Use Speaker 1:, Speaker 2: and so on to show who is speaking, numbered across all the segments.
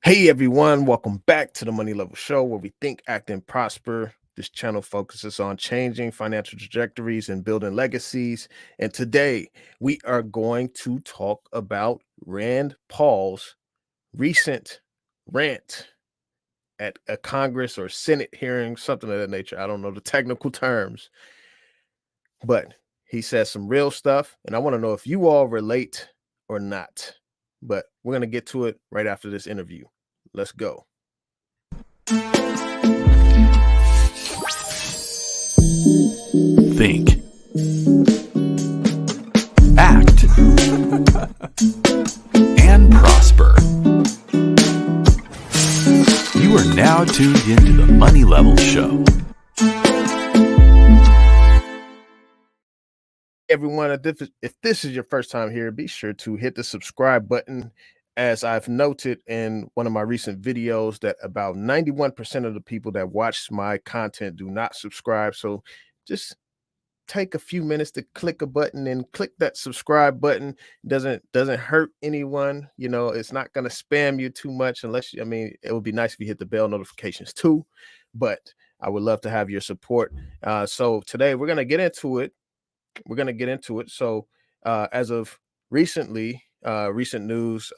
Speaker 1: Hey everyone, welcome back to the Money Level Show where we think, act, and prosper. This channel focuses on changing financial trajectories and building legacies. And today we are going to talk about Rand Paul's recent rant at a Congress or Senate hearing, something of that nature. I don't know the technical terms, but he says some real stuff. And I want to know if you all relate or not. But we're going to get to it right after this interview. Let's go.
Speaker 2: Think. Act. And prosper. You are now tuned into the Money Level Show.
Speaker 1: Everyone, if this is your first time here, be sure to hit the subscribe button. As I've noted in one of my recent videos, that about 91% of the people that watch my content do not subscribe. So just take a few minutes to click a button and click that subscribe button. Doesn't hurt anyone. It's not going to spam you too much unless it would be nice if you hit the bell notifications too, but I would love to have your support. So today we're going to get into it. So as of recent news,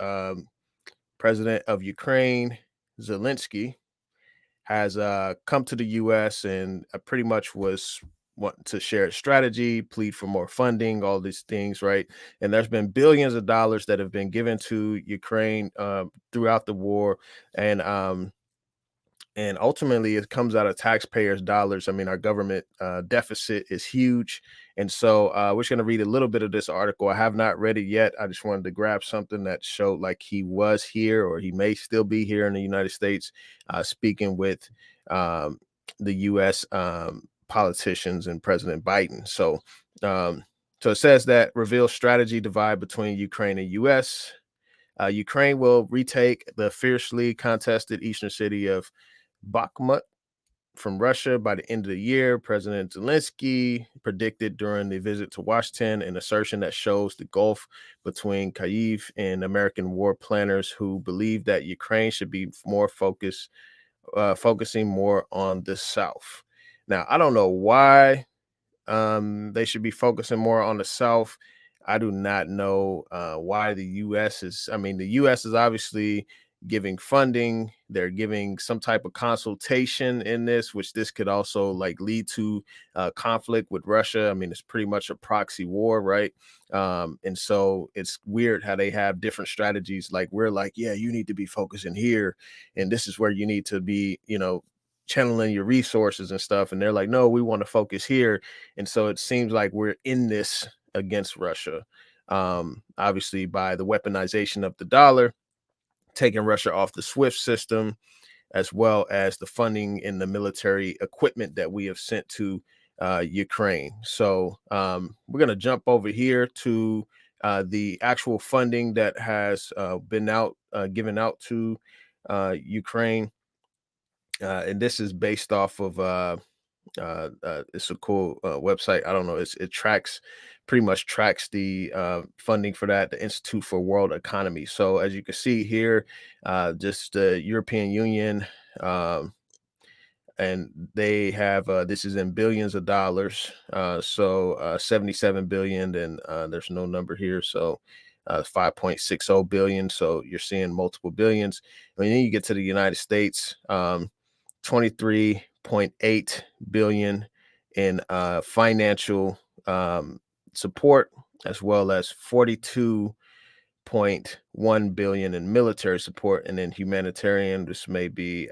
Speaker 1: President of Ukraine, Zelensky, has come to the U.S. and pretty much was wanting to share a strategy, plead for more funding, all these things, right? And there's been billions of dollars that have been given to Ukraine throughout the war, and ultimately it comes out of taxpayers' dollars. I mean, our government deficit is huge. And so we're just going to read a little bit of this article. I have not read it yet. I just wanted to grab something that showed like he was here, or he may still be here in the United States, speaking with the U.S. Politicians and President Biden. So it says that reveals strategy divide between Ukraine and U.S. Ukraine will retake the fiercely contested eastern city of Bakhmut from Russia by the end of the year. President Zelensky predicted during the visit to Washington, an assertion that shows the gulf between Kyiv and American war planners who believe that Ukraine should be more focusing more on the South. Now, I don't know why they should be focusing more on the South. I do not know why the U.S. the U.S. is obviously giving funding. They're giving some type of consultation in this, which this could also like lead to conflict with Russia. I mean, it's pretty much a proxy war, right? And so it's weird how they have different strategies. Like we're like, yeah, you need to be focusing here, and this is where you need to be, channeling your resources and stuff. And they're like, no, we want to focus here. And so it seems like we're in this against Russia, obviously by the weaponization of the dollar, taking Russia off the SWIFT system, as well as the funding and the military equipment that we have sent to Ukraine. So we're going to jump over here to the actual funding that has been given out to Ukraine. And this is based off of it's a cool website. I don't know. It pretty much tracks the funding for that, the Institute for World Economy. So as you can see here, just the European Union, and they have this is in billions of dollars. So 77 billion, and there's no number here. So 5.60 billion. So you're seeing multiple billions. And then you get to the United States. 23.8 billion in financial support, as well as 42.1 billion in military support, and then humanitarian. This may be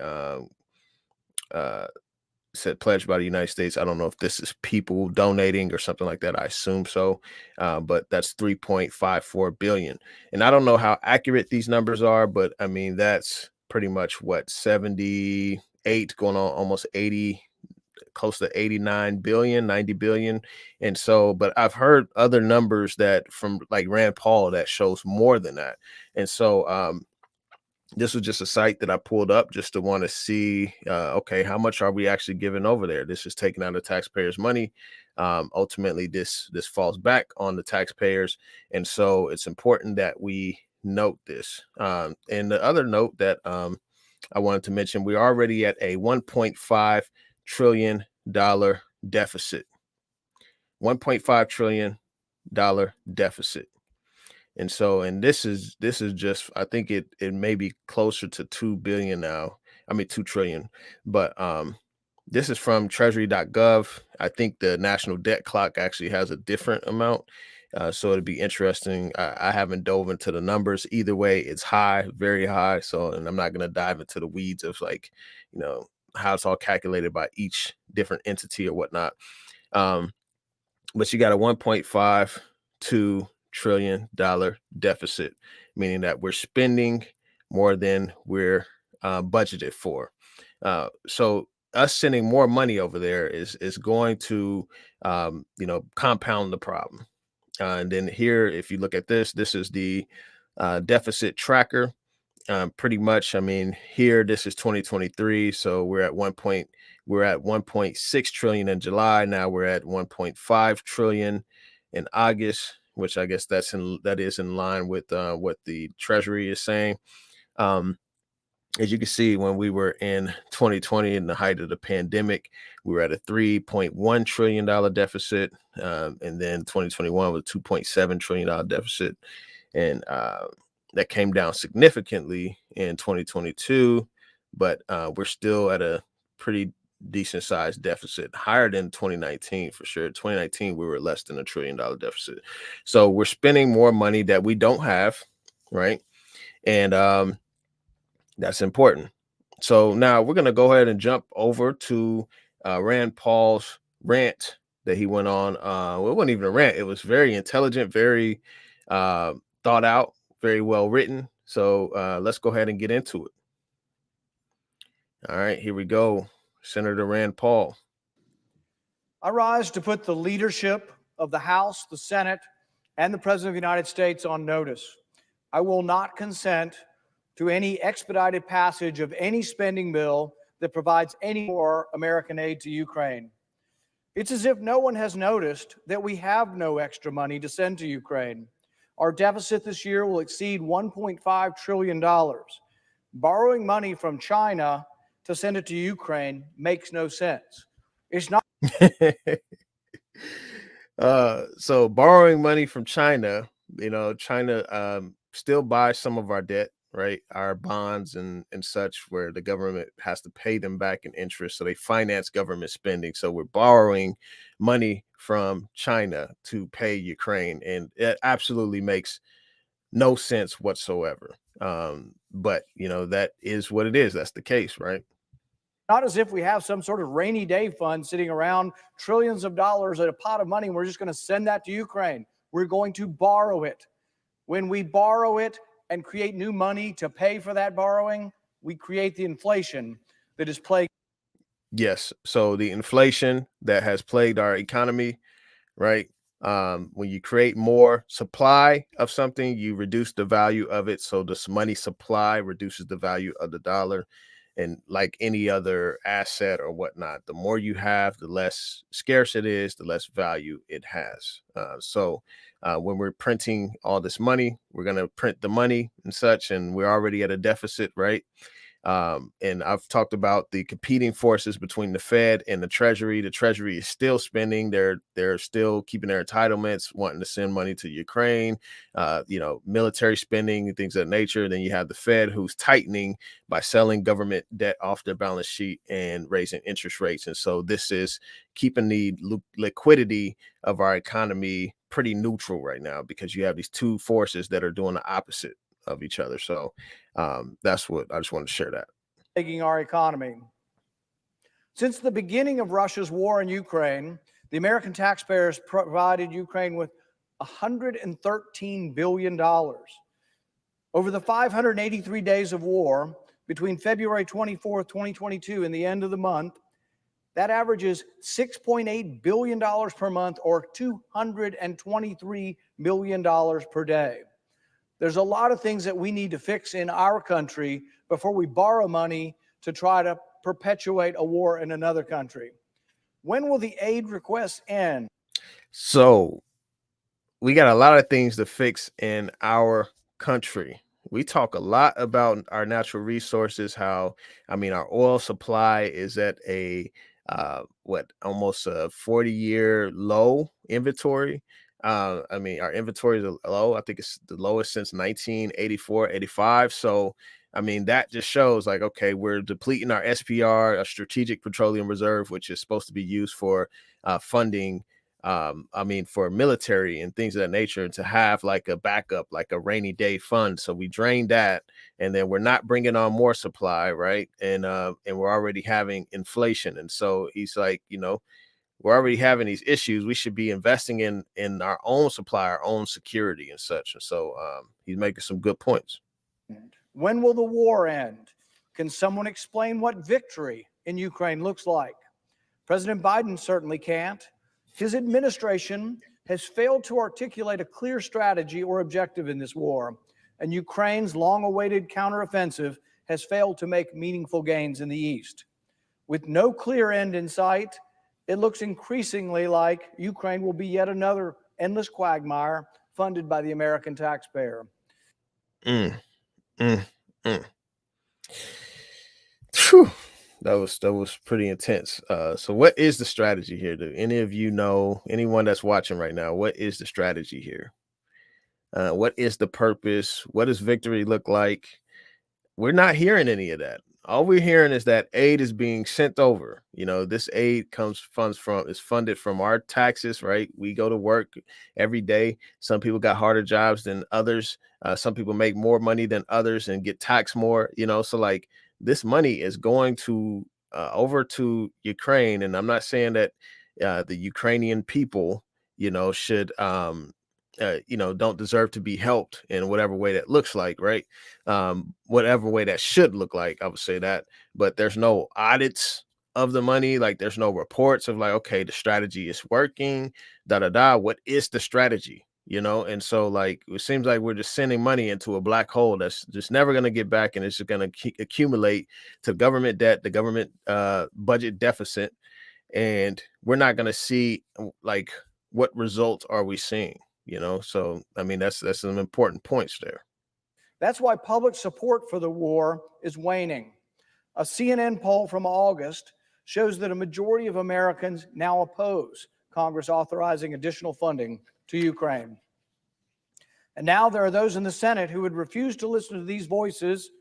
Speaker 1: said pledged by the United States. I don't know if this is people donating or something like that. I assume so, but that's 3.54 billion. And I don't know how accurate these numbers are, but I mean that's pretty much what 78 going on almost 80, close to 89 billion, 90 billion. And so, but I've heard other numbers that from like Rand Paul that shows more than that. And so this was just a site that I pulled up just to want to see, okay, how much are we actually giving over there? This is taking out of taxpayers' money. Ultimately, this falls back on the taxpayers, and so it's important that we note this. And the other note that I wanted to mention, we're already at a $1.5 trillion deficit. $1.5 trillion deficit. And so, and this is just, I think it may be closer to 2 billion now. I mean 2 trillion. But this is from treasury.gov. I think the national debt clock actually has a different amount. So it'd be interesting. I haven't dove into the numbers. Either way, it's high, very high. So, and I'm not going to dive into the weeds of like, you know, how it's all calculated by each different entity or whatnot. But you got a $1.52 trillion deficit, meaning that we're spending more than we're budgeted for. So us sending more money over there is going to compound the problem. And then here, if you look at this, this is the deficit tracker. Pretty much, I mean, here this is 2023, so we're at 1.6 trillion in July. Now we're at 1.5 trillion in August, which I guess that is in line with what the Treasury is saying. As you can see, when we were in 2020 in the height of the pandemic, we were at a $3.1 trillion deficit. And then 2021 was $2.7 trillion deficit. And that came down significantly in 2022, but we're still at a pretty decent sized deficit, higher than 2019 for sure. 2019, we were less than $1 trillion deficit. So we're spending more money that we don't have, right? And that's important. So now we're going to go ahead and jump over to Rand Paul's rant that he went on. Well, it wasn't even a rant. It was very intelligent, very thought out, very well written. So let's go ahead and get into it. All right, here we go. Senator Rand Paul.
Speaker 3: I rise to put the leadership of the House, the Senate, and the President of the United States on notice. I will not consent to any expedited passage of any spending bill that provides any more American aid to Ukraine. It's as if no one has noticed that we have no extra money to send to Ukraine. Our deficit this year will exceed $1.5 trillion. Borrowing money from China to send it to Ukraine makes no sense. It's not.
Speaker 1: So borrowing money from China, China still buys some of our debt, right? Our bonds and such, where the government has to pay them back in interest. So they finance government spending. So we're borrowing money from China to pay Ukraine. And it absolutely makes no sense whatsoever. But, that is what it is. That's the case, right?
Speaker 3: Not as if we have some sort of rainy day fund sitting around, trillions of dollars at a pot of money, and we're just going to send that to Ukraine. We're going to borrow it. When we borrow it and create new money to pay for that borrowing, we create the inflation that is plagued.
Speaker 1: Yes. So the inflation that has plagued our economy, right? When you create more supply of something, you reduce the value of it. So this money supply reduces the value of the dollar. And like any other asset or whatnot, the more you have, the less scarce it is, the less value it has. So when we're printing all this money, we're going to print the money and such, and we're already at a deficit, right? And I've talked about the competing forces between the Fed and the Treasury. The Treasury is still spending. They're still keeping their entitlements, wanting to send money to Ukraine, military spending and things of that nature. Then you have the Fed, who's tightening by selling government debt off their balance sheet and raising interest rates. And so this is keeping the liquidity of our economy pretty neutral right now, because you have these two forces that are doing the opposite of each other. So that's what I just wanted to share that.
Speaker 3: Taking our economy. Since the beginning of Russia's war in Ukraine, the American taxpayers provided Ukraine with $113 billion. Over the 583 days of war between February 24th, 2022 and the end of the month, that averages $6.8 billion per month, or $223 million per day. There's a lot of things that we need to fix in our country before we borrow money to try to perpetuate a war in another country. When will the aid requests end?
Speaker 1: So we got a lot of things to fix in our country. We talk a lot about our natural resources, how, I mean, our oil supply is at a almost a 40-year low inventory. I mean, our inventory is low. I think it's the lowest since 1984, 85. So, I mean, that just shows like, okay, we're depleting our SPR, a strategic petroleum reserve, which is supposed to be used for funding, I mean, for military and things of that nature, and to have like a backup, like a rainy day fund. So we drained that, and then we're not bringing on more supply, right? And we're already having inflation. And so he's like, you know, we're already having these issues. We should be investing in our own supply, our own security and such. And so he's making some good points.
Speaker 3: When will the war end? Can someone explain what victory in Ukraine looks like? President Biden certainly can't. His administration has failed to articulate a clear strategy or objective in this war, and Ukraine's long-awaited counteroffensive has failed to make meaningful gains in the East. With no clear end in sight, it looks increasingly like Ukraine will be yet another endless quagmire funded by the American taxpayer.
Speaker 1: Mm, mm, mm. Phew. That was pretty intense. So what is the strategy here? Do any of you know, anyone that's watching right now, what is the strategy here? What is the purpose? What does victory look like? We're not hearing any of that. All we're hearing is that aid is being sent over. You know, this aid is funded from our taxes, right? We go to work every day. Some people got harder jobs than others. Some people make more money than others and get taxed more, you know. So like this money is going to over to Ukraine. And I'm not saying that the Ukrainian people, you know, should you know, don't deserve to be helped in whatever way that looks like, right? Whatever way that should look like, I would say that. But there's no audits of the money, like there's no reports of like, okay, the strategy is working, da da da. What is the strategy? You know, and so like it seems like we're just sending money into a black hole that's just never going to get back, and it's just going to accumulate to government debt, the government budget deficit, and we're not going to see like what results are we seeing. You know, so I mean, that's some important points there.
Speaker 3: That's why public support for the war is waning. A CNN poll from August shows that a majority of Americans now oppose Congress authorizing additional funding to Ukraine. And now there are those in the Senate who would refuse to listen to these voices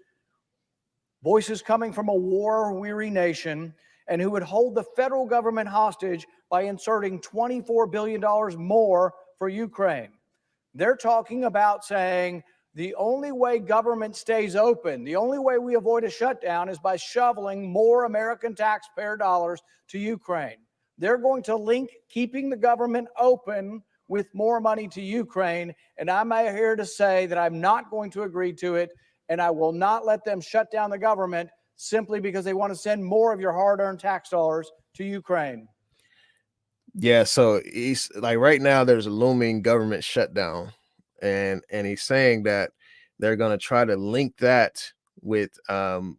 Speaker 3: coming from a war-weary nation, and who would hold the federal government hostage by inserting $24 billion more for Ukraine. They're talking about saying the only way government stays open, the only way we avoid a shutdown is by shoveling more American taxpayer dollars to Ukraine. They're going to link keeping the government open with more money to Ukraine, and I'm here to say that I'm not going to agree to it, and I will not let them shut down the government simply because they want to send more of your hard-earned tax dollars to Ukraine.
Speaker 1: Yeah, so he's like right now there's a looming government shutdown, and he's saying that they're going to try to link that with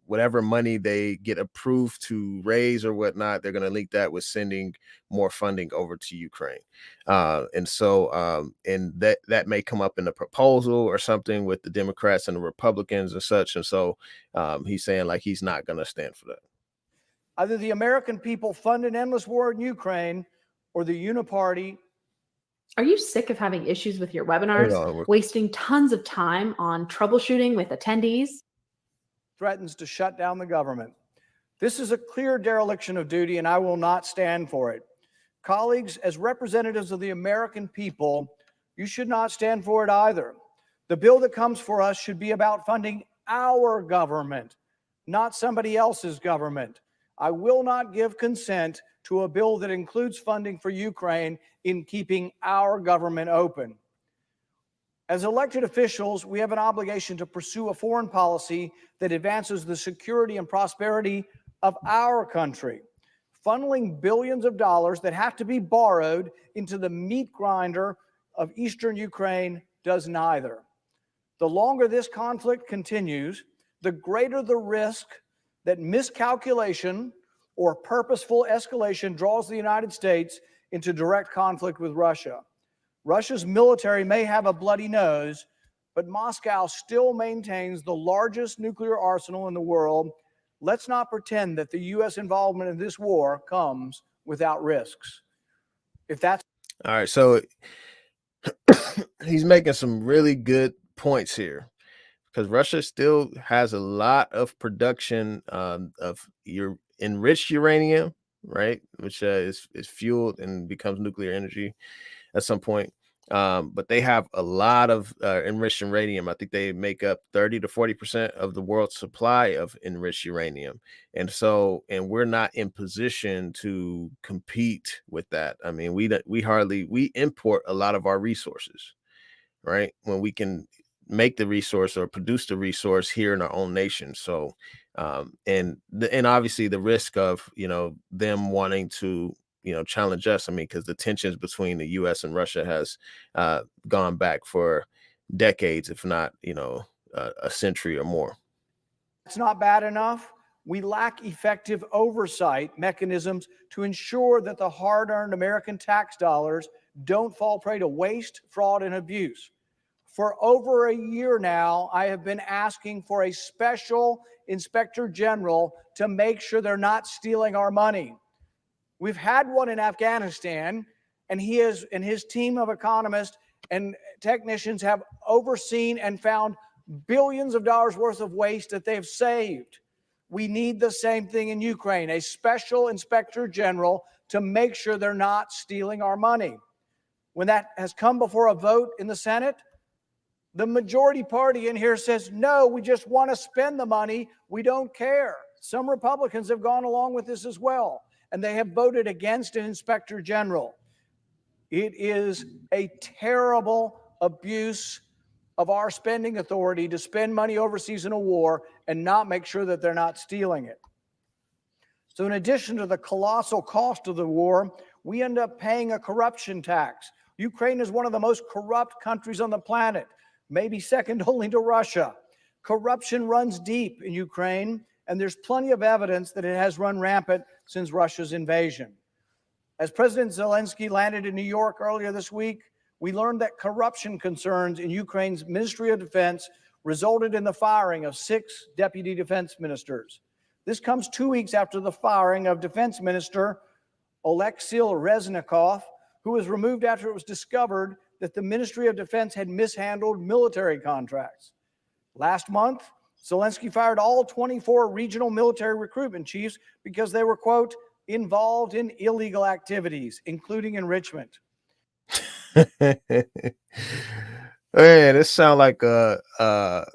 Speaker 1: whatever money they get approved to raise or whatnot. They're going to link that with sending more funding over to Ukraine, and that may come up in a proposal or something with the Democrats and the Republicans and such. And so he's saying like he's not going to stand for that.
Speaker 3: Either the American people fund an endless war in Ukraine, or the uniparty.
Speaker 4: Are you sick of having issues with your webinars, wasting tons of time on troubleshooting with attendees?
Speaker 3: Threatens to shut down the government. This is a clear dereliction of duty, and I will not stand for it. Colleagues, as representatives of the American people, you should not stand for it either. The bill that comes for us should be about funding our government, not somebody else's government. I will not give consent to a bill that includes funding for Ukraine in keeping our government open. As elected officials, we have an obligation to pursue a foreign policy that advances the security and prosperity of our country. Funneling billions of dollars that have to be borrowed into the meat grinder of eastern Ukraine does neither. The longer this conflict continues, the greater the risk that miscalculation or purposeful escalation draws the United States into direct conflict with Russia. Russia's military may have a bloody nose, but Moscow still maintains the largest nuclear arsenal in the world. Let's not pretend that the U.S. involvement in this war comes without risks. If that's
Speaker 1: all right, so he's making some really good points here, because Russia still has a lot of production of your enriched uranium, right, which is fueled and becomes nuclear energy at some point. But they have a lot of enriched uranium. I think they make up 30 to 40% of the world's supply of enriched uranium. And we're not in position to compete with that. I mean, we import a lot of our resources, right? When we can make the resource or produce the resource here in our own nation. So, and obviously the risk of, them wanting to, challenge us. I mean, because the tensions between the U.S. and Russia has gone back for decades, if not, a century or more.
Speaker 3: It's not bad enough. We lack effective oversight mechanisms to ensure that the hard-earned American tax dollars don't fall prey to waste, fraud, and abuse. For over a year now, I have been asking for a special inspector general to make sure they're not stealing our money. We've had one in Afghanistan, and he and his team of economists and technicians have overseen and found billions of dollars worth of waste that they've saved. We need the same thing in Ukraine, a special inspector general to make sure they're not stealing our money. When that has come before a vote in the Senate, the majority party in here says, no, we just want to spend the money. We don't care. Some Republicans have gone along with this as well, and they have voted against an inspector general. It is a terrible abuse of our spending authority to spend money overseas in a war and not make sure that they're not stealing it. So in addition to the colossal cost of the war, we end up paying a corruption tax. Ukraine is one of the most corrupt countries on the planet, maybe second only to Russia. Corruption runs deep in Ukraine, and there's plenty of evidence that it has run rampant since Russia's invasion. As President Zelensky landed in New York earlier this week, we learned that corruption concerns in Ukraine's Ministry of Defense resulted in the firing of 6 deputy defense ministers. This comes 2 weeks after the firing of Defense Minister Oleksiy Reznikov, who was removed after it was discovered that the Ministry of Defense had mishandled military contracts. Last month, Zelensky fired all 24 regional military recruitment chiefs because they were, quote, involved in illegal activities, including enrichment.
Speaker 1: Man, it sounds like a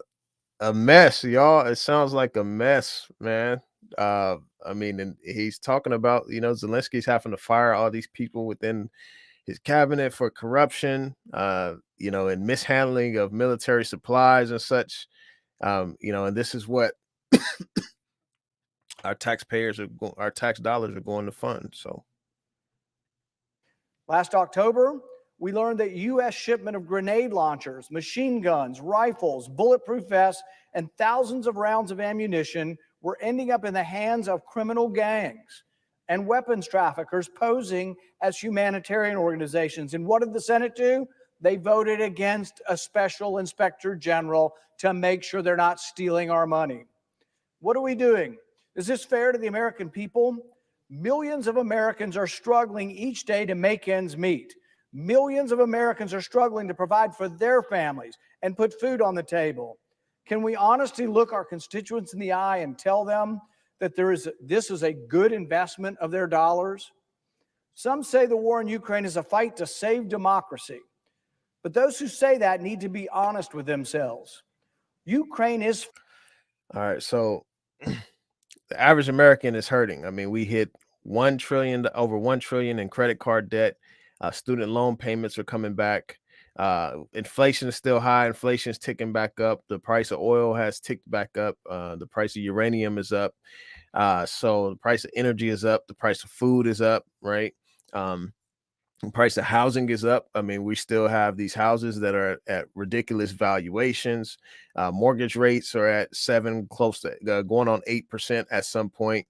Speaker 1: mess, y'all. It sounds like a mess, man. I mean, and he's talking about, Zelensky's having to fire all these people within his cabinet for corruption, and mishandling of military supplies and such. And this is what our tax dollars are going to fund. So
Speaker 3: last October, we learned that U.S. shipment of grenade launchers, machine guns, rifles, bulletproof vests, and thousands of rounds of ammunition were ending up in the hands of criminal gangs and weapons traffickers posing as humanitarian organizations. And what did the Senate do? They voted against a special inspector general to make sure they're not stealing our money. What are we doing? Is this fair to the American people? Millions of Americans are struggling each day to make ends meet. Millions of Americans are struggling to provide for their families and put food on the table. Can we honestly look our constituents in the eye and tell them that this is a good investment of their dollars? Some say the war in Ukraine is a fight to save democracy, but those who say that need to be honest with themselves. Ukraine is...
Speaker 1: All right, so the average American is hurting. I mean, we hit over $1 trillion in credit card debt. Student loan payments are coming back. Inflation is still high. Inflation is ticking back up. The price of oil has ticked back up. The price of uranium is up. So the price of energy is up. The price of food is up, right? The price of housing is up. I mean, we still have these houses that are at ridiculous valuations. Mortgage rates are at 7, close to going on 8% at some point.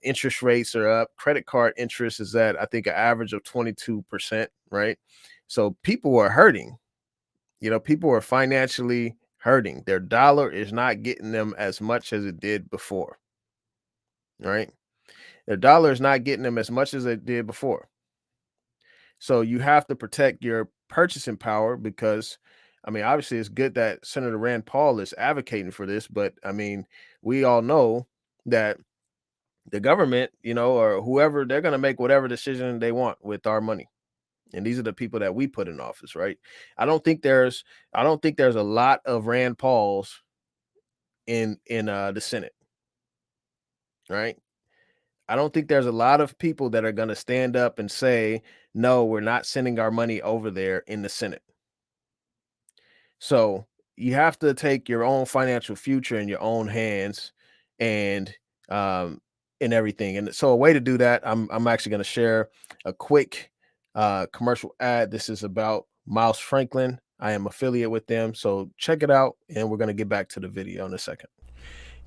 Speaker 1: Interest rates are up. Credit card interest is at, I think, an average of 22%, right? So people are hurting. People are financially hurting. Their dollar is not getting them as much as it did before, right? Their dollar is not getting them as much as it did before. So you have to protect your purchasing power because, obviously it's good that Senator Rand Paul is advocating for this, but we all know that the government, or whoever, they're going to make whatever decision they want with our money. And these are the people that we put in office, right? I don't think there's a lot of Rand Pauls in the Senate, right? I don't think there's a lot of people that are going to stand up and say, no, we're not sending our money over there in the Senate. So you have to take your own financial future in your own hands and everything. And so a way to do that, I'm actually going to share a quick commercial ad. This is about Miles Franklin. I am affiliate with them. So check it out. And we're going to get back to the video in a second.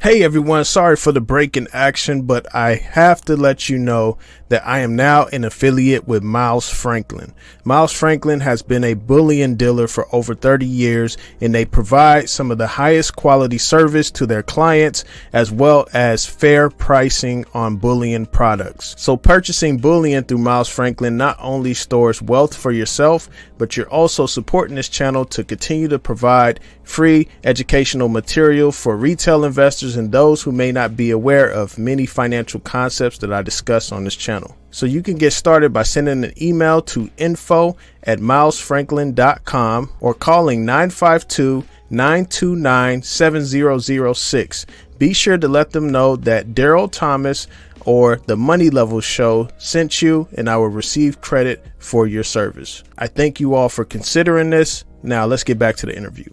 Speaker 1: Hey everyone, sorry for the break in action, but I have to let you know that I am now an affiliate with Miles Franklin. Miles Franklin has been a bullion dealer for over 30 years, and they provide some of the highest quality service to their clients as well as fair pricing on bullion products. So purchasing bullion through Miles Franklin not only stores wealth for yourself, but you're also supporting this channel to continue to provide free educational material for retail investors and those who may not be aware of many financial concepts that I discuss on this channel. So you can get started by sending an email to info@milesfranklin.com or calling 952-929-7006. Be sure to let them know that Daryl Thomas or the Money Level Show sent you, and I will receive credit for your service. I thank you all for considering this. Now let's get back to the interview.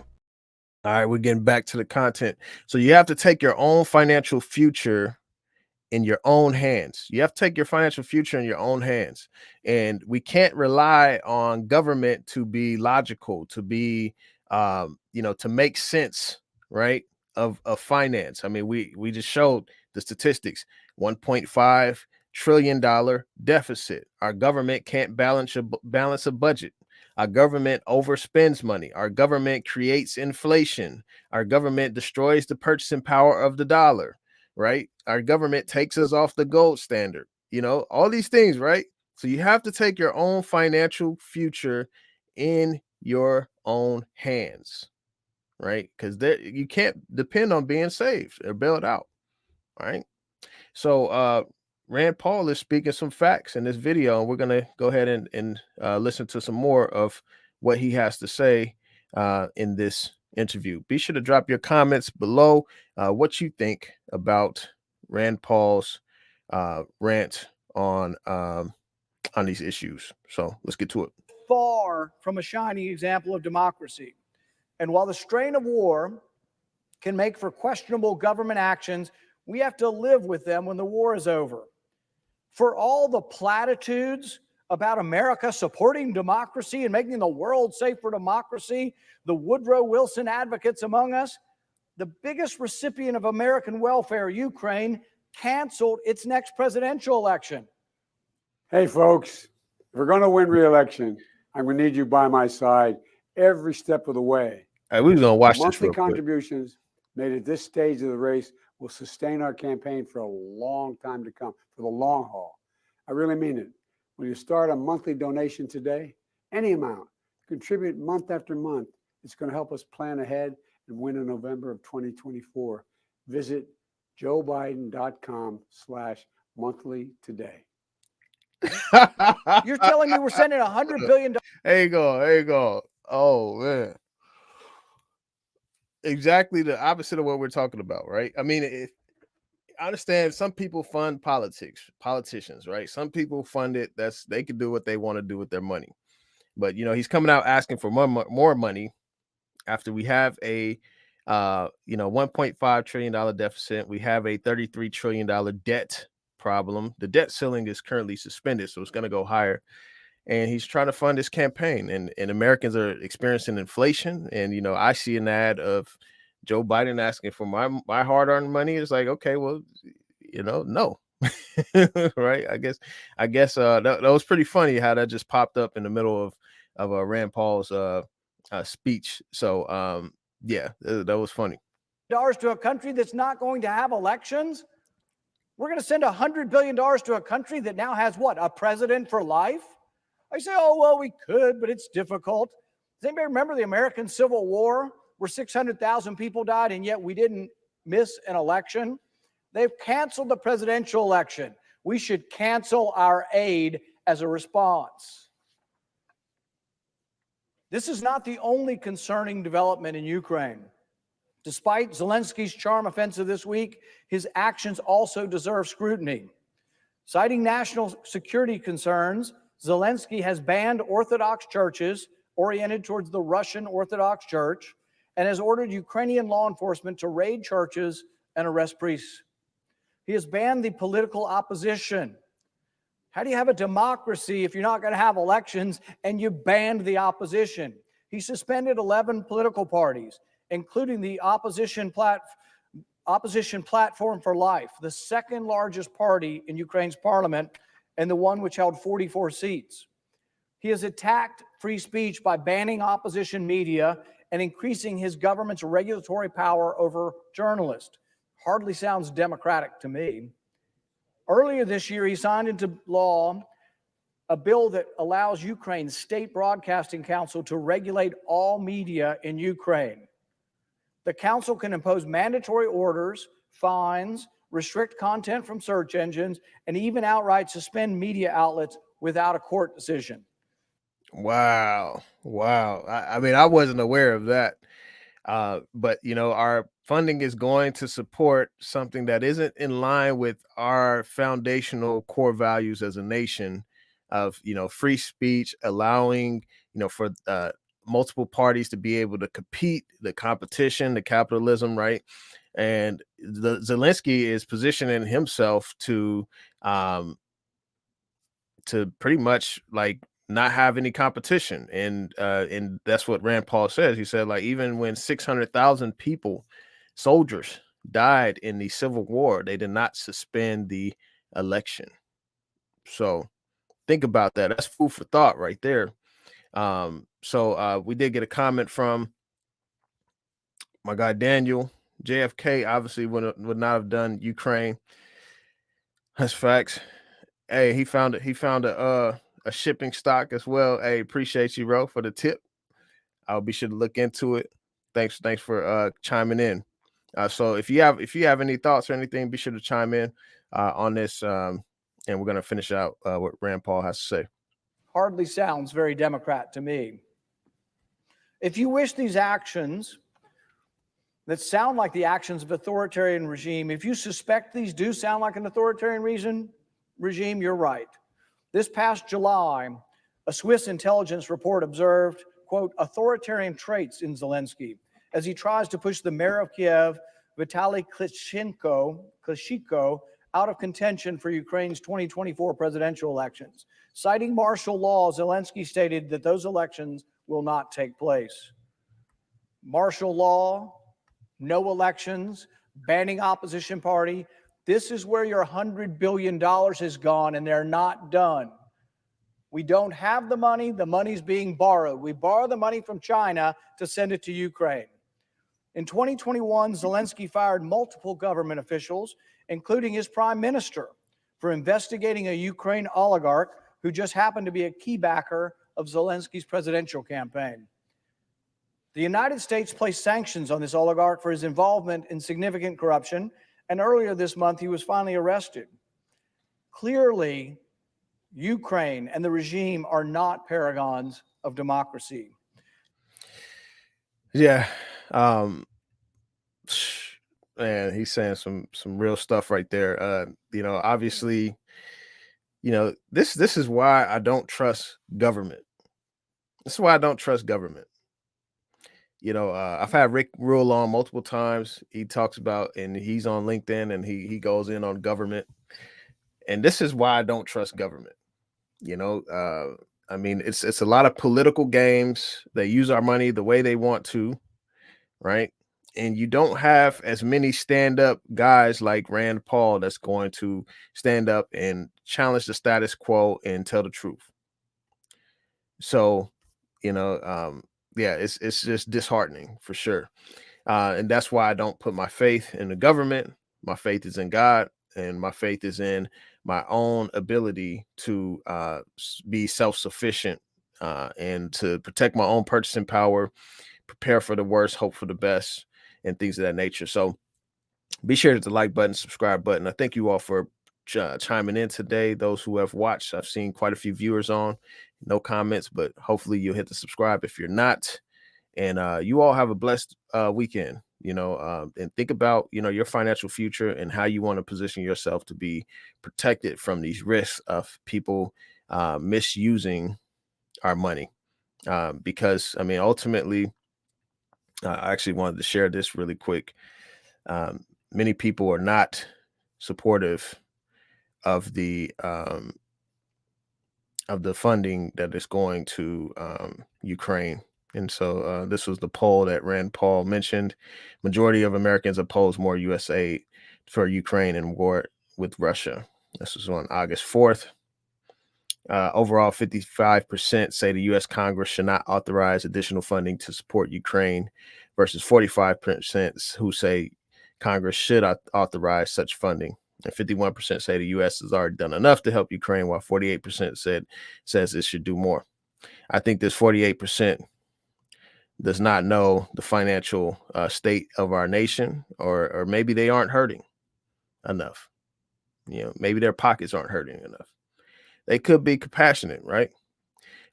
Speaker 1: All right, we're getting back to the content. So you have to take your own financial future in your own hands. You have to take your financial future in your own hands. And we can't rely on government to be logical, to be, to make sense, right, of finance. We just showed the statistics, $1.5 trillion deficit. Our government can't balance a budget. Our government overspends money. Our government creates inflation. Our government destroys the purchasing power of the dollar, right? Our government takes us off the gold standard, all these things, right? So you have to take your own financial future in your own hands, right? Because you can't depend on being saved or bailed out, right? So Rand Paul is speaking some facts in this video, and we're going to go ahead and listen to some more of what he has to say in this interview. Be sure to drop your comments below what you think about Rand Paul's rant on these issues. So let's get to it.
Speaker 3: Far from a shining example of democracy. And while the strain of war can make for questionable government actions, we have to live with them when the war is over. For all the platitudes about America supporting democracy and making the world safe for democracy, the Woodrow Wilson advocates among us, the biggest recipient of American welfare, Ukraine, canceled its next presidential election.
Speaker 5: Hey, folks, if we're going to win re-election, I'm going to need you by my side every step of the way.
Speaker 1: All right, we're going to watch this
Speaker 5: monthly
Speaker 1: real quick.
Speaker 5: Contributions made at this stage of the race will sustain our campaign for a long time to come, for the long haul. I really mean it. When you start a monthly donation today, any amount, contribute month after month, it's going to help us plan ahead and win in November of 2024. Visit joebiden.com/monthly today.
Speaker 3: You're telling me we're sending $100 billion?
Speaker 1: There you go. Oh, man. Exactly the opposite of what we're talking about, right? I understand some people fund politicians, right? Some people fund it. They can do what they want to do with their money. But he's coming out asking for more money after we have a $1.5 trillion deficit. We have a $33 trillion debt problem. The debt ceiling is currently suspended, so it's going to go higher. And he's trying to fund his campaign, and Americans are experiencing inflation. And I see an ad of Joe Biden asking for my hard-earned money. It's like, okay, well, no. Right? I guess that was pretty funny how that just popped up in the middle of Rand Paul's speech. So yeah, that was funny.
Speaker 3: Dollars to a country that's not going to have elections. We're going to send $100 billion to a country that now has what? A president for life? I say, oh, well, we could, but it's difficult. Does anybody remember the American Civil War where 600,000 people died and yet we didn't miss an election? They've canceled the presidential election. We should cancel our aid as a response. This is not the only concerning development in Ukraine. Despite Zelensky's charm offensive this week, his actions also deserve scrutiny. Citing national security concerns, Zelensky has banned Orthodox churches oriented towards the Russian Orthodox Church and has ordered Ukrainian law enforcement to raid churches and arrest priests. He has banned the political opposition. How do you have a democracy if you're not going to have elections and you banned the opposition? He suspended 11 political parties, including the Opposition Platform for Life, the second largest party in Ukraine's parliament and the one which held 44 seats. He has attacked free speech by banning opposition media and increasing his government's regulatory power over journalists. Hardly sounds democratic to me. Earlier this year, he signed into law a bill that allows Ukraine's State Broadcasting Council to regulate all media in Ukraine. The council can impose mandatory orders, fines, restrict content from search engines, and even outright suspend media outlets without a court decision.
Speaker 1: Wow. I mean, I wasn't aware of that. But, you know, our funding is going to support something that isn't in line with our foundational core values as a nation of, you know, free speech, allowing, you know, for multiple parties to be able to compete, the competition, the capitalism, right? And Zelensky is positioning himself to pretty much like not have any competition, and that's what Rand Paul says. He said, like, even when 600,000 people, soldiers, died in the Civil War, they did not suspend the election. So think about that. That's food for thought right there. So we did get a comment from my guy Daniel. JFK obviously would not have done Ukraine. That's facts. Hey, he found a shipping stock as well. Hey, appreciate you, bro, for the tip. I'll be sure to look into it. Thanks for chiming in. So if you have any thoughts or anything, be sure to chime in on this, and we're gonna finish out what Rand Paul has to say.
Speaker 3: Hardly sounds very Democrat to me. If you wish these actions that sound like the actions of authoritarian regime, if you suspect these do sound like an authoritarian regime, you're right. This past July, a Swiss intelligence report observed, quote, authoritarian traits in Zelensky as he tries to push the mayor of Kiev, Vitaly Klitschko, out of contention for Ukraine's 2024 presidential elections. Citing martial law, Zelensky stated that those elections will not take place. Martial law, no elections, banning opposition party. This is where your $100 billion has gone, and they're not done. We don't have the money. The money's being borrowed. We borrow the money from China to send it to Ukraine. In 2021, Zelensky fired multiple government officials, including his prime minister, for investigating a Ukraine oligarch who just happened to be a key backer of Zelensky's presidential campaign. The United States placed sanctions on this oligarch for his involvement in significant corruption, and earlier this month, he was finally arrested. Clearly, Ukraine and the regime are not paragons of democracy.
Speaker 1: Yeah. Man, he's saying some real stuff right there. You know, obviously, you know, this is why I don't trust government. This is why I don't trust government. You know, I've had Rick Rule on multiple times. He talks about, and he's on LinkedIn, and he goes in on government. And this is why I don't trust government. You know, I mean, it's a lot of political games. They use our money the way they want to, right? And you don't have as many stand-up guys like Rand Paul that's going to stand up and challenge the status quo and tell the truth. So, you know, yeah, it's just disheartening for sure. And that's why I don't put my faith in the government. My faith is in God, and my faith is in my own ability to be self-sufficient and to protect my own purchasing power, prepare for the worst, hope for the best, and things of that nature. So be sure to hit the like button, subscribe button. I thank you all for chiming in today. Those who have watched, I've seen quite a few viewers on, no comments, but hopefully you'll hit the subscribe if you're not. And you all have a blessed weekend, and think about, your financial future and how you want to position yourself to be protected from these risks of people misusing our money. Because, I mean, ultimately, I actually wanted to share this really quick. Many people are not supportive of the funding that is going to Ukraine. And so this was the poll that Rand Paul mentioned. Majority of Americans oppose more U.S. aid for Ukraine and war with Russia. This was on August 4th. Overall, 55% say the U.S. Congress should not authorize additional funding to support Ukraine versus 45% who say Congress should authorize such funding. And 51% say the U.S. has already done enough to help Ukraine, while 48% says it should do more. I think this 48% does not know the financial state of our nation, or maybe they aren't hurting enough. Maybe their pockets aren't hurting enough. They could be compassionate, right?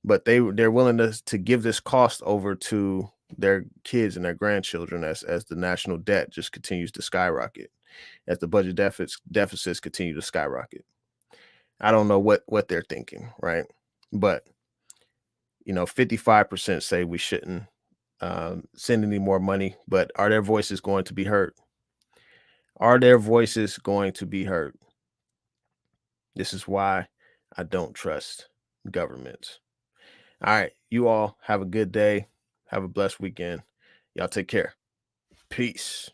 Speaker 1: But they're willing to give this cost over to their kids and their grandchildren as the national debt just continues to skyrocket, as the budget deficits continue to skyrocket. I don't know what they're thinking, right? But 55% say we shouldn't send any more money. But are their voices going to be heard? Are their voices going to be heard? This is why I don't trust governments. All right, you all have a good day. Have a blessed weekend. Y'all take care. Peace.